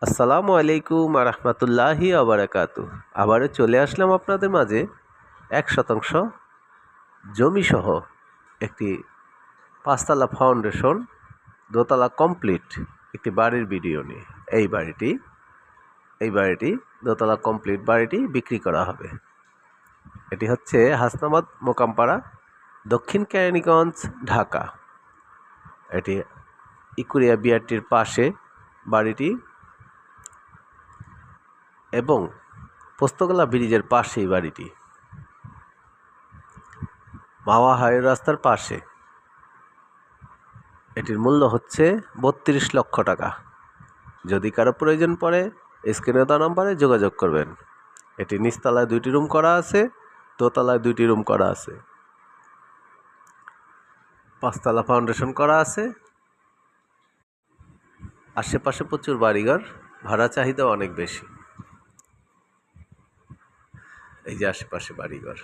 আসসালামু আলাইকুম রহমতুল্লাহি আবরাকাতু। আবারও চলে আসলাম আপনাদের মাঝে 1% জমিসহ একটি 5তলা ফাউন্ডেশন, দোতলা কমপ্লিট একটি বাড়ির ভিডিও নিয়ে। এই বাড়িটি দোতলা কমপ্লিট বাড়িটি বিক্রি করা হবে। এটি হচ্ছে হাসনাবাদ মোকামপাড়া, দক্ষিণ কেরানীগঞ্জ, ঢাকা। এটি ইকুরিয়া বিআরটির পাশে বাড়িটি এবং পোস্তগোলা ব্রিজের পাশেই বাড়িটি, মাওয়া হাইওয়ে রাস্তার পাশে। এটির মূল্য হচ্ছে 32 লক্ষ টাকা। যদি কারো প্রয়োজন পড়ে স্ক্রিনে দেওয়া নম্বরে যোগাযোগ করবেন। এটি নিচতলায় 2টি রুম করা আছে, দোতলায় 2টি রুম করা আছে, 5তলা ফাউন্ডেশন করা আছে। আশেপাশে প্রচুর বাড়িঘর, ভাড়া চাহিদা অনেক বেশি। এই যে আশেপাশে বাড়িঘর।